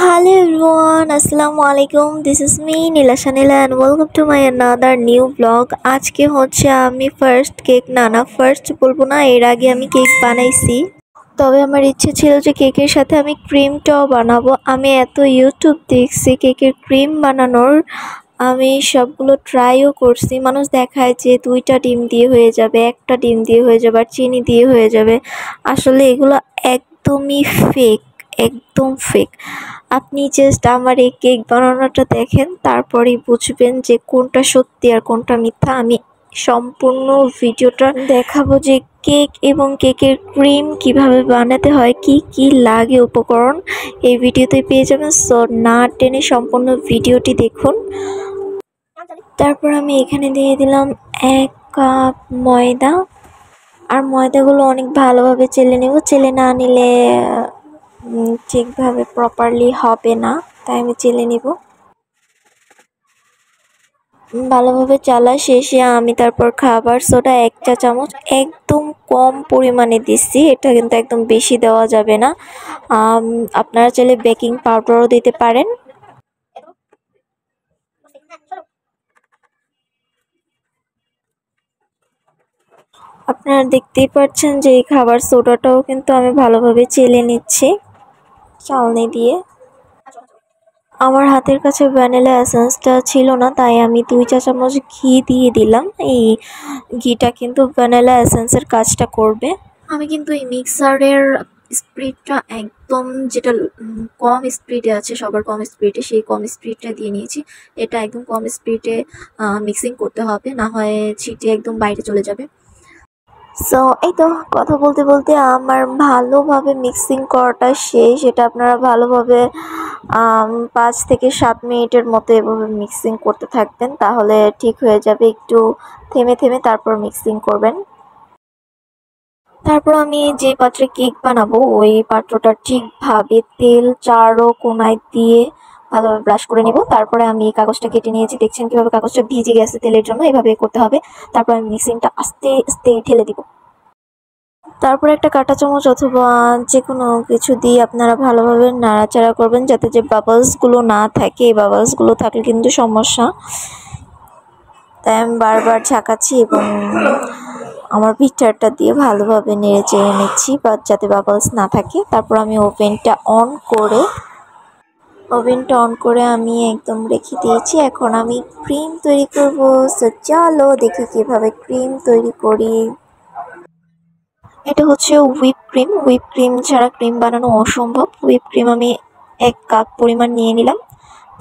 Hello everyone, Assalamu alaikum. This is me Nilasha Nila and welcome to my another new vlog. আজকে হচ্ছে আমি first বলবো না, এর আগে আমি কেক বানাইছি। তবে আমার ইচ্ছে ছিল যে কেকের সাথে আমি ক্রিমটাও বানাবো। আমি এত ইউটিউব দেখছি কেকের ক্রিম বানানোর, আমি সবগুলো ট্রাইও করছি। মানুষ দেখায় যে 2টা ডিম দিয়ে হয়ে যাবে, 1টা ডিম দিয়ে হয়ে যাবে, আর চিনি দিয়ে হয়ে যাবে। আসলে এগুলো একদমই ফেক, একদম ফেক। আপনি জাস্ট আমার এই কেক বানানোটা দেখেন, তারপরেই বুঝবেন যে কোনটা সত্যি আর কোনটা মিথ্যা। আমি সম্পূর্ণ ভিডিওটা দেখাবো যে কেক এবং কেকের ক্রিম কিভাবে বানাতে হয়, কি কি লাগে উপকরণ এই ভিডিওতে পেয়ে যাবেন। সো না টেনে সম্পূর্ণ ভিডিওটি দেখুন। তারপর আমি এখানে দিয়ে দিলাম 1 কাপ ময়দা, আর ময়দাগুলো অনেক ভালোভাবে চেলে নেব। চেলে না নিলে ঠিকভাবে প্রপারলি হবে না, তাই আমি চেলে নিব। ভালোভাবে চালা শেষে আমি তারপর খাবার সোডা 1 চা চামচ একদম কম পরিমাণে দিচ্ছি। এটা কিন্তু একদম বেশি দেওয়া যাবে না। আপনারা চাইলে বেকিং পাউডারও দিতে পারেন। আপনারা দেখতেই পাচ্ছেন যে এই খাবার সোডাটাও কিন্তু আমি ভালোভাবে চেলে নিচ্ছি চালনি দিয়ে। আমার হাতের কাছে ভ্যানিলা এসেন্সটা ছিল না, তাই আমি 2 চা চামচ ঘি দিয়ে দিলাম। এই ঘিটা কিন্তু ভ্যানিলা এসেন্সের কাজটা করবে। আমি কিন্তু এই মিক্সারের স্পিডটা একদম যেটা কম স্পিডে আছে, সবার কম স্পিডে, সেই কম স্পিডটা দিয়ে নিয়েছি। এটা একদম কম স্পিডে মিক্সিং করতে হবে, না হয় ছিটে একদম বাইরে চলে যাবে। সো এই তো কথা বলতে বলতে আমার ভালোভাবে মিক্সিং করাটা শেষ। এটা আপনারা ভালোভাবে 5 থেকে 7 মিনিটের মতো এভাবে মিক্সিং করতে থাকবেন, তাহলে ঠিক হয়ে যাবে। একটু থেমে থেমে তারপর মিক্সিং করবেন। তারপর আমি যে পাত্রে কেক বানাবো ওই পাত্রটা ঠিকভাবে তেল চারো কোনায় দিয়ে ভালোভাবে ব্রাশ করে নিব। তারপরে আমি কাগজটা কেটে নিয়েছি, দেখছেন কিভাবে কাগজটা ভিজে গেছে তেলের জন্য, এভাবে করতে হবে। তারপর আমি মিক্সিংটা আস্তে আস্তে ঢেলে দিব। তারপর একটা কাঁটা চামচ অথবা যে কোনো কিছু দিয়ে আপনারা ভালোভাবে নাড়াচাড়া করবেন, যাতে যে বাবলসগুলো না থাকে। এই বাবলসগুলো থাকলে কিন্তু সমস্যা, তাই আমি বারবার ঝাঁকাচ্ছি এবং আমার বিটারটা দিয়ে ভালোভাবে নেড়ে চেড়ে নিচ্ছি বা যাতে বাবলস না থাকে। তারপর আমি ওভেনটা অন করে আমি একদম রেখে দিয়েছি। এখন আমি ক্রিম তৈরি করব। সো চলো দেখি কিভাবে ক্রিম তৈরি করি। এটা হচ্ছে হুইপ ক্রিম ছাড়া ক্রিম বানানো অসম্ভব। হুইপ ক্রিম আমি 1 কাপ পরিমাণ নিয়ে নিলাম।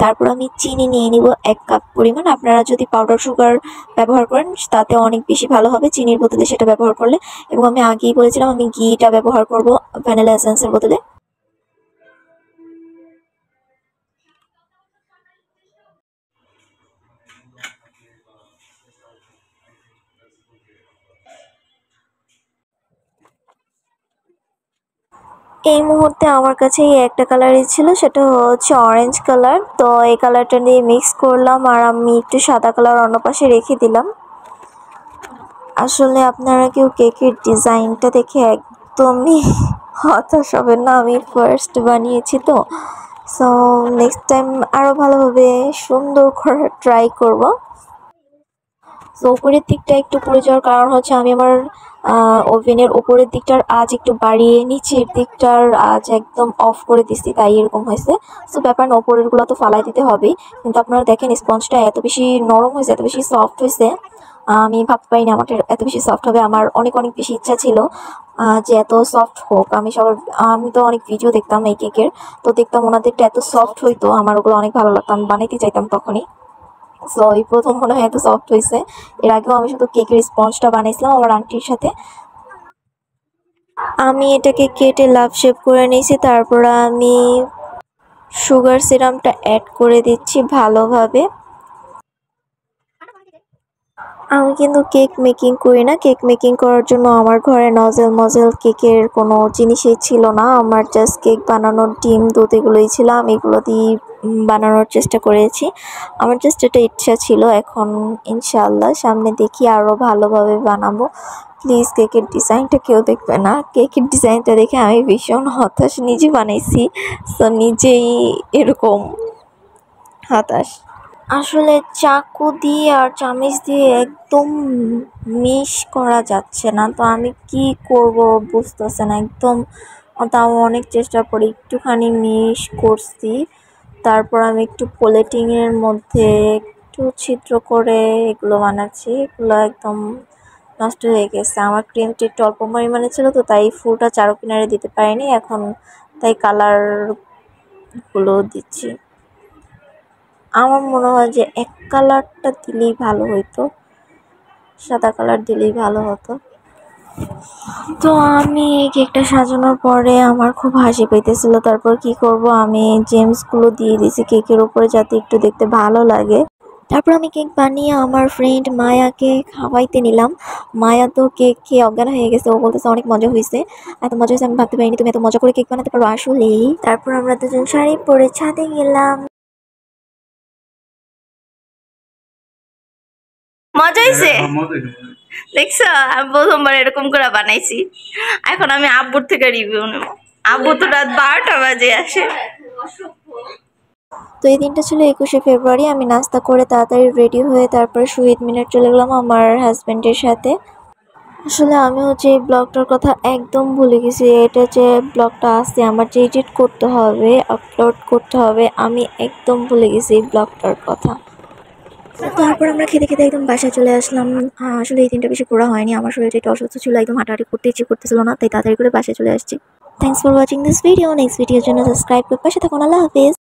তারপর আমি চিনি নিয়ে নিব 1 কাপ পরিমাণ। আপনারা যদি পাউডার সুগার ব্যবহার করেন তাতে অনেক বেশি ভালো হবে চিনির বদলে সেটা ব্যবহার করলে। এবং আমি আগেই বলেছিলাম আমি ঘিটা ব্যবহার করব ভ্যানিলা এসেন্সের বদলে। এই মুহূর্তে আমার কাছে এই একটা কালারই ছিল, সেটা হচ্ছে অরেঞ্জ কালার। তো এই কালারটা নিয়ে মিক্স করলাম, আর আমি একটু সাদা কালার অন্য পাশে রেখে দিলাম। আসলে আপনারা কেউ কেকের ডিজাইনটা দেখে একদমই হতাশ হবেন না, আমি ফার্স্ট বানিয়েছি তো। সো নেক্সট টাইম আরও ভালোভাবে সুন্দর করে ট্রাই করব। তো উপরের দিকটা একটু পড়ে যাওয়ার কারণ হচ্ছে আমি আমার ওভেনের উপরের দিকটার আঁচ একটু বাড়িয়ে নিচের দিকটার আঁচ একদম অফ করে দিচ্ছি, তাই এরকম হয়েছে। সো ব্যাপার না, উপরেরগুলো তো ফালাই দিতে হবেই। কিন্তু আপনারা দেখেন স্পঞ্জটা এত বেশি নরম হয়েছে, এত বেশি সফট হয়েছে, আমি ভাবতে পারিনি আমার এত বেশি সফট হবে। আমার অনেক অনেক বেশি ইচ্ছা ছিল যে এত সফট হোক। আমি তো অনেক ভিডিও দেখতাম এই কেকের, তো দেখতাম ওনাদেরটা এত সফট হইতো, আমার ওগুলো অনেক ভালো লাগতো, আমি বানাইতে চাইতাম তখনই। সো এই প্রথম মনে হয় এত সফট হয়েছে। এর আগেও আমি শুধু কেকের স্পঞ্জটা বানাইছিলাম আমার আন্টির সাথে। আমি এটাকে কেটে লাভ শেপ করে নিয়েছি। তারপর আমি সুগার সিরামটা অ্যাড করে দিচ্ছি ভালোভাবে। আমি কিন্তু কেক মেকিং করি না। কেক মেকিং করার জন্য আমার ঘরে নজেল কেকের কোনো জিনিসই ছিল না। আমার জাস্ট কেক বানানোর ডিম, দুধ এগুলোই ছিল। আমি এগুলো দিয়েই বানানোর চেষ্টা করেছি। আমার জাস্ট এটা ইচ্ছা ছিল। এখন ইনশাআল্লাহ সামনে দেখি আরও ভালোভাবে বানাবো। প্লিজ কেকের ডিজাইনটা কেউ দেখবে না। কেকের ডিজাইনটা দেখে আমি ভীষণ হতাশ। নিজে বানাইছি, সো নিজেই এরকম হতাশ। আসলে চাকু দিয়ে আর চামিচ দিয়ে একদম মিশ করা যাচ্ছে না, তো আমি কি করব বুঝতেছে না একদম। তাও অনেক চেষ্টা করি, একটুখানি মিশ করছি। তারপর আমি একটু প্লেটিংয়ের মধ্যে একটু ছিদ্র করে এগুলো বানাচ্ছি। এগুলো একদম নষ্ট হয়ে গেছে। আমার ক্রিমটি একটু অল্প পরিমাণে ছিল, তো তাই ফুলটা চারো কিনারে দিতে পারিনি। এখন তাই কালারগুলো দিচ্ছি। আমার মনে হয় যে এক কালারটা দিলেই ভালো হইতো, সাদা কালার দিলেই ভালো হতো। তো আমি এই কেকটা সাজানোর পরে আমার খুব হাসি পেতেছিল। তারপর কি করব, আমি জেমসগুলো দিয়ে দিয়েছি কেকের উপরে যাতে একটু দেখতে ভালো লাগে। তারপর আমি কেক বানিয়ে আমার ফ্রেন্ড মায়াকে খাওয়াইতে নিলাম। মায়া তো কেক খেয়ে অজ্ঞান হয়ে গেছে। ও বলতেছে অনেক মজা হয়েছে, এত মজা হয়েছে আমি ভাবতে পারিনি তুমি এত মজা করে কেক বানাতে পারো আসলেই। তারপর আমরা দুজন শাড়ি পরে ছাদে গেলাম। মজা হয়েছে দেখছো, আমি প্রথমবার এরকম করে বানাইছি। এখন আমি আব্বুর থেকে রিভিউ নেব। আব্বু তো রাত 12টা বাজে আসে। তো এই দিনটা ছিল 21শে ফেব্রুয়ারি। আমি নাস্তা করে তাড়াতাড়ি রেডি হয়ে তারপর শহীদ মিনার চলে গেলাম আমার হাজব্যান্ডের সাথে। আসলে আমি হচ্ছে এই ব্লগটার কথা একদম ভুলে গেছি। এটা যে ব্লগটা আছে আমার যে এডিট করতে হবে, আপলোড করতে হবে, আমি একদম ভুলে গেছি এই ব্লগটার কথা। তারপর আমরা খেতে খেতে একদম বাসায় চলে আসলাম। আসলে এই দিনটা বেশি ঘোরা হয়নি, আমার শরীরটা একটু অসুস্থ ছিল, একদম হাঁটাহাঁটি করতে ইচ্ছে করতেছিল না, তাই তাড়াতাড়ি করে বাসায় চলে আসছি। Thanks for watching this video. Next ভিডিওর জন্য সাবস্ক্রাইব করে পাশে থাকুন। আল্লাহ হাফিজ।